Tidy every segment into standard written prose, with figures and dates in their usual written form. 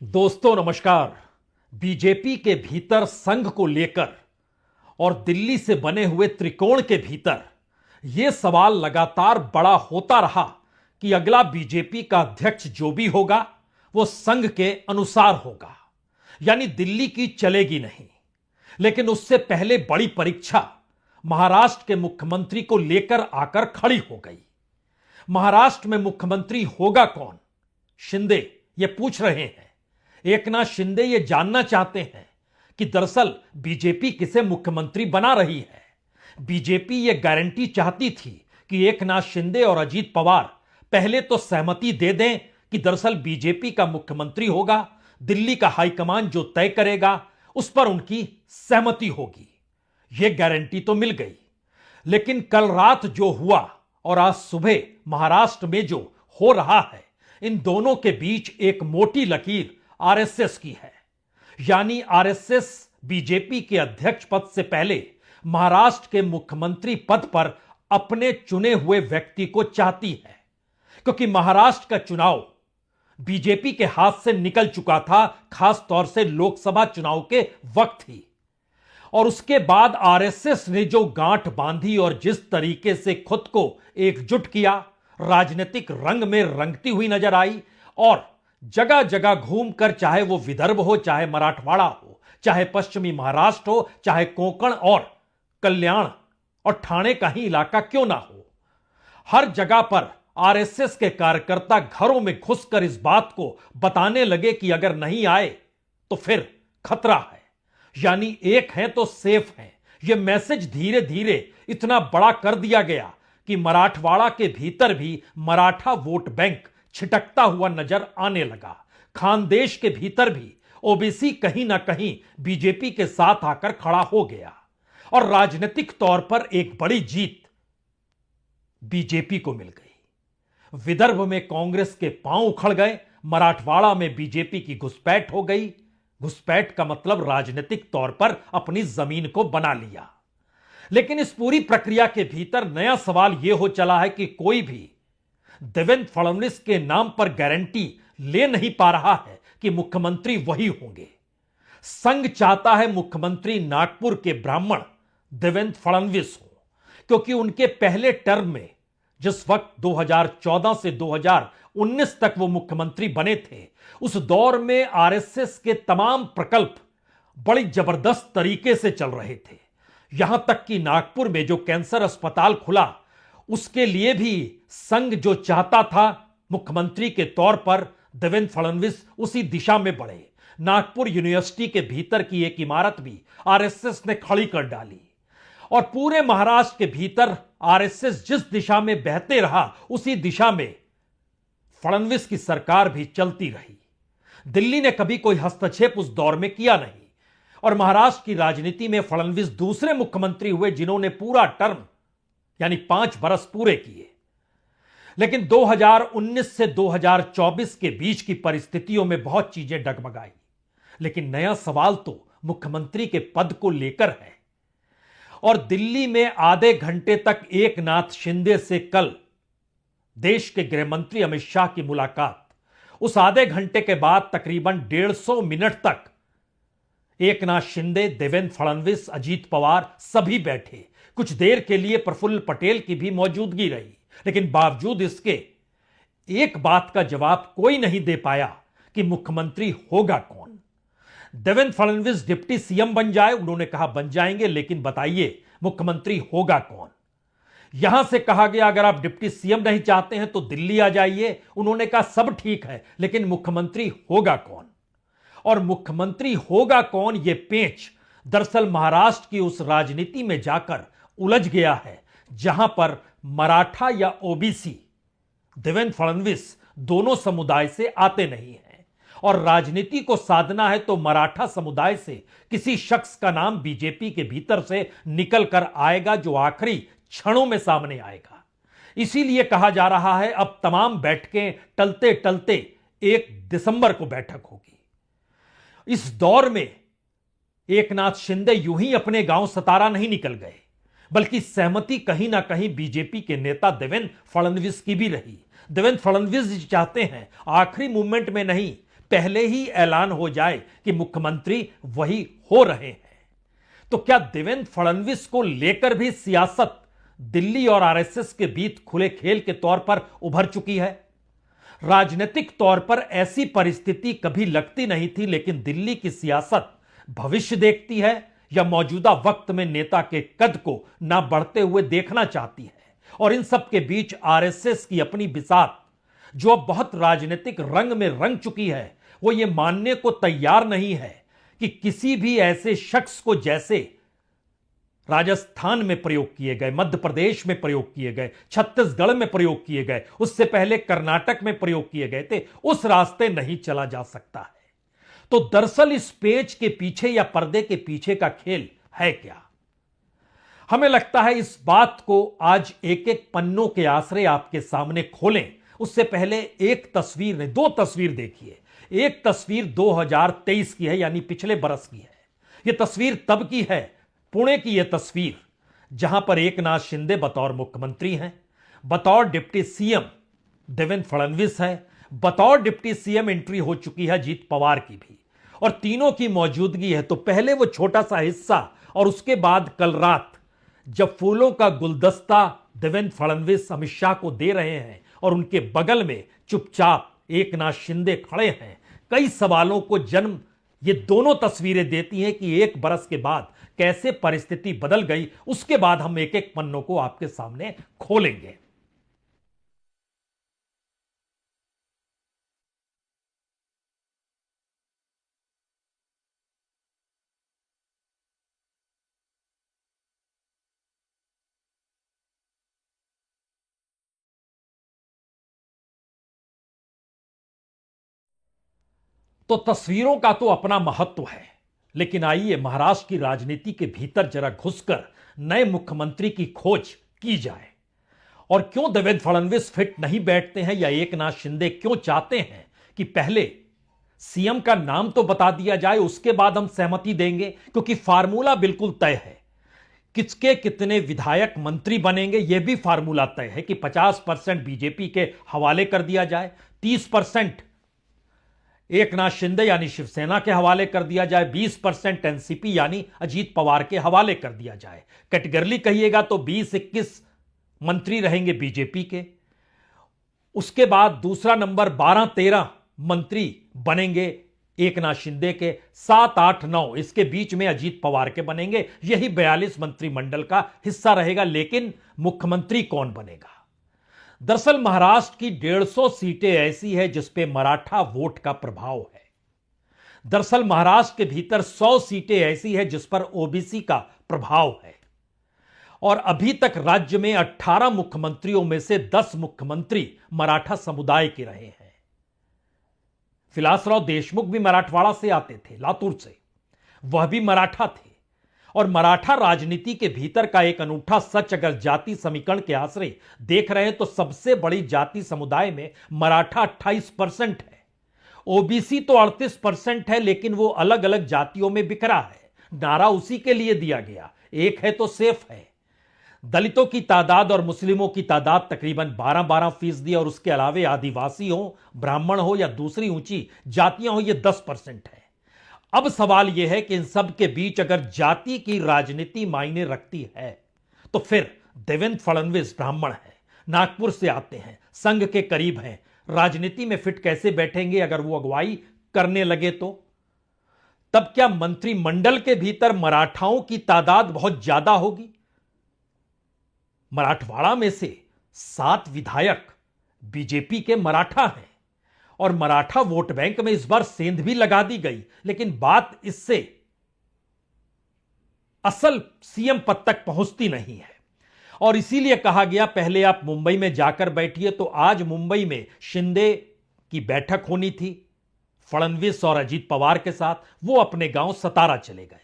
दोस्तों नमस्कार। बीजेपी के भीतर संघ को लेकर और दिल्ली से बने हुए त्रिकोण के भीतर यह सवाल लगातार बड़ा होता रहा कि अगला बीजेपी का अध्यक्ष जो भी होगा वो संघ के अनुसार होगा, यानी दिल्ली की चलेगी नहीं। लेकिन उससे पहले बड़ी परीक्षा महाराष्ट्र के मुख्यमंत्री को लेकर आकर खड़ी हो गई। महाराष्ट्र में मुख्यमंत्री होगा कौन, शिंदे ये पूछ रहे हैं। एकनाथ शिंदे ये जानना चाहते हैं कि दरअसल बीजेपी किसे मुख्यमंत्री बना रही है। बीजेपी ये गारंटी चाहती थी कि एकनाथ शिंदे और अजीत पवार पहले तो सहमति दे दें कि दरअसल बीजेपी का मुख्यमंत्री होगा, दिल्ली का हाईकमान जो तय करेगा उस पर उनकी सहमति होगी। यह गारंटी तो मिल गई। लेकिन कल रात जो हुआ और आज सुबह महाराष्ट्र में जो हो रहा है, इन दोनों के बीच एक मोटी लकीर आरएसएस की है। यानी आरएसएस बीजेपी के अध्यक्ष पद से पहले महाराष्ट्र के मुख्यमंत्री पद पर अपने चुने हुए व्यक्ति को चाहती है, क्योंकि महाराष्ट्र का चुनाव बीजेपी के हाथ से निकल चुका था, खास तौर से लोकसभा चुनाव के वक्त ही। और उसके बाद आरएसएस ने जो गांठ बांधी और जिस तरीके से खुद को एकजुट किया, राजनीतिक रंग में रंगती हुई नजर आई और जगह जगह घूमकर, चाहे वो विदर्भ हो, चाहे मराठवाड़ा हो, चाहे पश्चिमी महाराष्ट्र हो, चाहे कोंकण और कल्याण और ठाणे का ही इलाका क्यों ना हो, हर जगह पर आरएसएस के कार्यकर्ता घरों में घुसकर इस बात को बताने लगे कि अगर नहीं आए तो फिर खतरा है, यानी एक है तो सेफ है। यह मैसेज धीरे धीरे इतना बड़ा कर दिया गया कि मराठवाड़ा के भीतर भी मराठा वोट बैंक छिटकता हुआ नजर आने लगा। खानदेश के भीतर भी ओबीसी कहीं ना कहीं बीजेपी के साथ आकर खड़ा हो गया और राजनीतिक तौर पर एक बड़ी जीत बीजेपी को मिल गई। विदर्भ में कांग्रेस के पांव उखड़ गए, मराठवाड़ा में बीजेपी की घुसपैठ हो गई। घुसपैठ का मतलब राजनीतिक तौर पर अपनी जमीन को बना लिया। लेकिन इस पूरी प्रक्रिया के भीतर नया सवाल यह हो चला है कि कोई भी देवेंद्र फडणवीस के नाम पर गारंटी ले नहीं पा रहा है कि मुख्यमंत्री वही होंगे। संघ चाहता है मुख्यमंत्री नागपुर के ब्राह्मण देवेंद्र फडणवीस हो, क्योंकि उनके पहले टर्म में जिस वक्त 2014 से 2019 तक वो मुख्यमंत्री बने थे, उस दौर में आरएसएस के तमाम प्रकल्प बड़ी जबरदस्त तरीके से चल रहे थे। यहां तक कि नागपुर में जो कैंसर अस्पताल खुला, उसके लिए भी संघ जो चाहता था मुख्यमंत्री के तौर पर देवेंद्र फडणवीस उसी दिशा में बढ़े। नागपुर यूनिवर्सिटी के भीतर की एक इमारत भी आरएसएस ने खड़ी कर डाली और पूरे महाराष्ट्र के भीतर आरएसएस जिस दिशा में बहते रहा, उसी दिशा में फडणवीस की सरकार भी चलती रही। दिल्ली ने कभी कोई हस्तक्षेप उस दौर में किया नहीं और महाराष्ट्र की राजनीति में फडणवीस दूसरे मुख्यमंत्री हुए जिन्होंने पूरा टर्म यानी 5 बरस पूरे किए। लेकिन 2019 से 2024 के बीच की परिस्थितियों में बहुत चीजें डगमगाई। लेकिन नया सवाल तो मुख्यमंत्री के पद को लेकर है और दिल्ली में आधे घंटे तक एकनाथ शिंदे से कल देश के गृह मंत्री अमित शाह की मुलाकात, उस आधे घंटे के बाद तकरीबन 150 मिनट तक एकनाथ शिंदे, देवेंद्र फडणवीस, अजीत पवार सभी बैठे। कुछ देर के लिए प्रफुल्ल पटेल की भी मौजूदगी रही, लेकिन बावजूद इसके एक बात का जवाब कोई नहीं दे पाया कि मुख्यमंत्री होगा कौन। देवेंद्र फडणवीस डिप्टी सीएम बन जाए, उन्होंने कहा बन जाएंगे, लेकिन बताइए मुख्यमंत्री होगा कौन। यहां से कहा गया अगर आप डिप्टी सीएम नहीं चाहते हैं तो दिल्ली आ जाइए, उन्होंने कहा सब ठीक है, लेकिन मुख्यमंत्री होगा कौन। और मुख्यमंत्री होगा कौन, यह पेंच दरअसल महाराष्ट्र की उस राजनीति में जाकर उलझ गया है जहां पर मराठा या ओबीसी देवेंद्र फडणवीस दोनों समुदाय से आते नहीं हैं और राजनीति को साधना है तो मराठा समुदाय से किसी शख्स का नाम बीजेपी के भीतर से निकल कर आएगा जो आखिरी क्षणों में सामने आएगा। इसीलिए कहा जा रहा है अब तमाम बैठकें टलते टलते 1 दिसंबर को बैठक होगी। इस दौर में एकनाथ शिंदे यूं ही अपने गांव सतारा नहीं निकल गए, बल्कि सहमति कहीं ना कहीं बीजेपी के नेता देवेंद्र फडणवीस की भी रही। देवेंद्र फडणवीस जी चाहते हैं आखिरी मूवमेंट में नहीं, पहले ही ऐलान हो जाए कि मुख्यमंत्री वही हो रहे हैं। तो क्या देवेंद्र फडणवीस को लेकर भी सियासत दिल्ली और आरएसएस के बीच खुले खेल के तौर पर उभर चुकी है? राजनीतिक तौर पर ऐसी परिस्थिति कभी लगती नहीं थी, लेकिन दिल्ली की सियासत भविष्य देखती है या मौजूदा वक्त में नेता के कद को ना बढ़ते हुए देखना चाहती है। और इन सब के बीच आरएसएस की अपनी बिसात, जो अब बहुत राजनीतिक रंग में रंग चुकी है, वो ये मानने को तैयार नहीं है कि किसी भी ऐसे शख्स को जैसे राजस्थान में प्रयोग किए गए, मध्य प्रदेश में प्रयोग किए गए, छत्तीसगढ़ में प्रयोग किए गए, उससे पहले कर्नाटक में प्रयोग किए गए थे, उस रास्ते नहीं चला जा सकता है। तो दरअसल इस पेच के पीछे या पर्दे के पीछे का खेल है क्या? हमें लगता है इस बात को आज एक एक पन्नों के आश्रय आपके सामने खोलें, उससे पहले एक तस्वीर नहीं, दो तस्वीर देखिए। एक तस्वीर 2023 की है, यानी पिछले बरस की है। यह तस्वीर तब की है, पुणे की यह तस्वीर, जहां पर एकनाथ शिंदे बतौर मुख्यमंत्री हैं, बतौर डिप्टी सीएम देवेंद्र फडणवीस है, बतौर डिप्टी सीएम एंट्री हो चुकी है अजीत पवार की भी, और तीनों की मौजूदगी है। तो पहले वो छोटा सा हिस्सा, और उसके बाद कल रात जब फूलों का गुलदस्ता देवेंद्र फडणवीस अमित शाह को दे रहे हैं और उनके बगल में चुपचाप एकनाथ शिंदे खड़े हैं, कई सवालों को जन्म ये दोनों तस्वीरें देती हैं कि एक बरस के बाद कैसे परिस्थिति बदल गई। उसके बाद हम एक एक पन्नों को आपके सामने खोलेंगे। तो तस्वीरों का तो अपना महत्व है, लेकिन आइए महाराष्ट्र की राजनीति के भीतर जरा घुसकर नए मुख्यमंत्री की खोज की जाए। और क्यों देवेंद्र फडणवीस फिट नहीं बैठते हैं, या एकनाथ शिंदे क्यों चाहते हैं कि पहले सीएम का नाम तो बता दिया जाए, उसके बाद हम सहमति देंगे, क्योंकि फार्मूला बिल्कुल तय है। किसके कितने विधायक मंत्री बनेंगे यह भी फार्मूला तय है कि 50% बीजेपी के हवाले कर दिया जाए, 30% एकनाथ शिंदे यानी शिवसेना के हवाले कर दिया जाए, 20% एनसीपी यानी अजीत पवार के हवाले कर दिया जाए। कैटेगरली कहिएगा तो 20-21 मंत्री रहेंगे बीजेपी के। उसके बाद दूसरा नंबर 12-13 मंत्री बनेंगे एकनाथ शिंदे के, 7-8-9 इसके बीच में अजीत पवार के बनेंगे। यही 42 मंत्रिमंडल का हिस्सा रहेगा। लेकिन मुख्यमंत्री कौन बनेगा? दरअसल महाराष्ट्र की 150 सीटें ऐसी है जिस पे मराठा वोट का प्रभाव है। दरअसल महाराष्ट्र के भीतर 100 सीटें ऐसी है जिस पर ओबीसी का प्रभाव है। और अभी तक राज्य में 18 मुख्यमंत्रियों में से 10 मुख्यमंत्री मराठा समुदाय के रहे हैं। विलासराव देशमुख भी मराठवाड़ा से आते थे, लातूर से, वह भी मराठा थे। और मराठा राजनीति के भीतर का एक अनूठा सच अगर जाति समीकरण के आश्रय देख रहे हैं तो सबसे बड़ी जाति समुदाय में मराठा 28% है, ओबीसी तो 38% है, लेकिन वो अलग अलग जातियों में बिखरा है। नारा उसी के लिए दिया गया, एक है तो सेफ है। दलितों की तादाद और मुस्लिमों की तादाद तकरीबन 12-12% और उसके अलावे आदिवासी हो, ब्राह्मण हो या दूसरी ऊंची जातियां हो, ये 10% है। अब सवाल यह है कि इन सब के बीच अगर जाति की राजनीति मायने रखती है तो फिर देवेंद्र फडणवीस ब्राह्मण है, नागपुर से आते हैं, संघ के करीब हैं, राजनीति में फिट कैसे बैठेंगे अगर वो अगुवाई करने लगे तो? तब क्या मंत्रिमंडल के भीतर मराठाओं की तादाद बहुत ज्यादा होगी? मराठवाड़ा में से 7 विधायक बीजेपी के मराठा हैं और मराठा वोट बैंक में इस बार सेंध भी लगा दी गई। लेकिन बात इससे असल सीएम पद तक पहुंचती नहीं है और इसीलिए कहा गया पहले आप मुंबई में जाकर बैठिए। तो आज मुंबई में शिंदे की बैठक होनी थी फडणवीस और अजीत पवार के साथ, वो अपने गांव सतारा चले गए।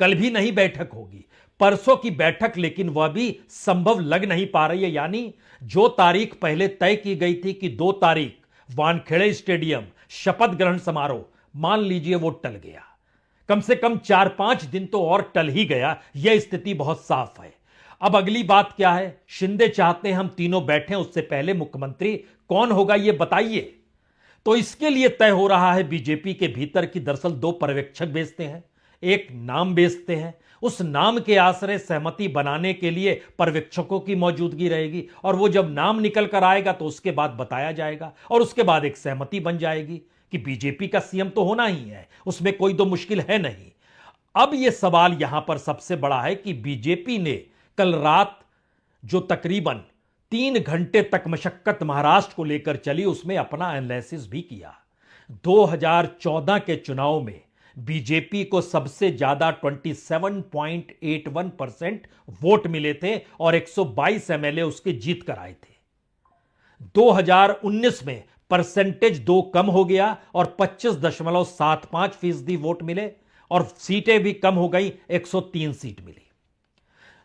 कल भी नहीं बैठक होगी, परसों की बैठक, लेकिन वह भी संभव लग नहीं पा रही है। यानी जो तारीख पहले तय की गई थी कि 2 तारीख वानखेड़े स्टेडियम शपथ ग्रहण समारोह, मान लीजिए वो टल गया। कम से कम 4-5 दिन तो और टल ही गया। यह स्थिति बहुत साफ है। अब अगली बात क्या है? शिंदे चाहते हैं हम तीनों बैठें, उससे पहले मुख्यमंत्री कौन होगा ये बताइए। तो इसके लिए तय हो रहा है बीजेपी के भीतर की दरअसल दो पर्यवेक्षक भेजते हैं, एक नाम भेजते हैं, उस नाम के आश्रय सहमति बनाने के लिए पर्यवेक्षकों की मौजूदगी रहेगी और वो जब नाम निकल कर आएगा तो उसके बाद बताया जाएगा और उसके बाद एक सहमति बन जाएगी कि बीजेपी का सीएम तो होना ही है, उसमें कोई तो मुश्किल है नहीं। अब यह सवाल यहां पर सबसे बड़ा है कि बीजेपी ने कल रात जो तकरीबन 3 घंटे तक मशक्कत महाराष्ट्र को लेकर चली, उसमें अपना एनालिसिस भी किया। 2014 के चुनाव में बीजेपी को सबसे ज्यादा 27.81% वोट मिले थे और 122 एमएलए उसके जीत कर आए थे। 2019 में परसेंटेज 2 कम हो गया और 25.75% वोट मिले और सीटें भी कम हो गई, 103 सीट मिली।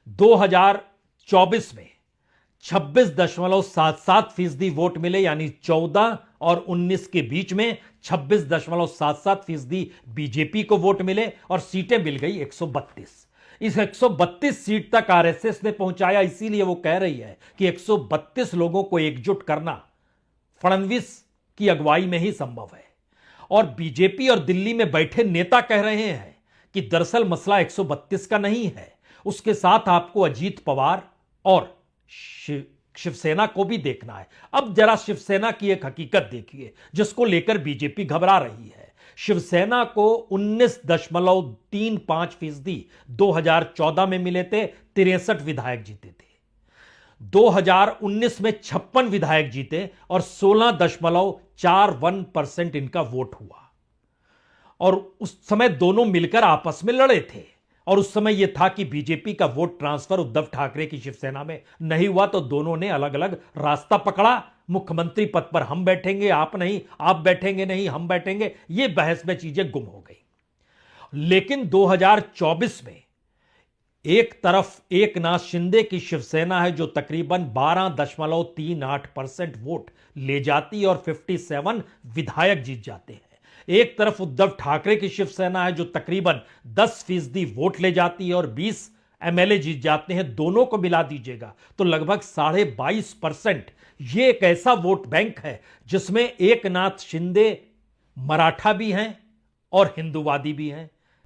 2024 में 26.77% वोट मिले, यानी 14 और 19 के बीच में 26.77% बीजेपी को वोट मिले और सीटें मिल गई 132। इस 132 सीट तक आरएसएस ने पहुंचाया, इसीलिए वो कह रही है कि 132 लोगों को एकजुट करना फडणवीस की अगुवाई में ही संभव है। और बीजेपी और दिल्ली में बैठे नेता कह रहे हैं कि दरअसल मसला 132 का नहीं है, उसके साथ आपको अजीत पवार और शिवसेना को भी देखना है। अब जरा शिवसेना की एक हकीकत देखिए जिसको लेकर बीजेपी घबरा रही है। शिवसेना को 19.35% 2014 में मिले थे, 63 विधायक जीते थे। 2019 में 56 विधायक जीते और 16.41% इनका वोट हुआ। और उस समय दोनों मिलकर आपस में लड़े थे और उस समय यह था कि बीजेपी का वोट ट्रांसफर उद्धव ठाकरे की शिवसेना में नहीं हुआ, तो दोनों ने अलग अलग रास्ता पकड़ा। मुख्यमंत्री पद पर हम बैठेंगे, आप नहीं, आप बैठेंगे नहीं, हम बैठेंगे, यह बहस में चीजें गुम हो गई। लेकिन 2024 में एक तरफ एकनाथ शिंदे की शिवसेना है जो तकरीबन 12.38% वोट ले जाती और 57 विधायक जीत जाते हैं। एक तरफ उद्धव ठाकरे की शिवसेना है जो तकरीबन 10% वोट ले जाती है और 20 एमएलए जीत जाते हैं। दोनों को मिला दीजिएगा तो लगभग 22.5%। यह एक ऐसा वोट बैंक है जिसमें एकनाथ शिंदे मराठा भी हैं और हिंदूवादी भी हैं।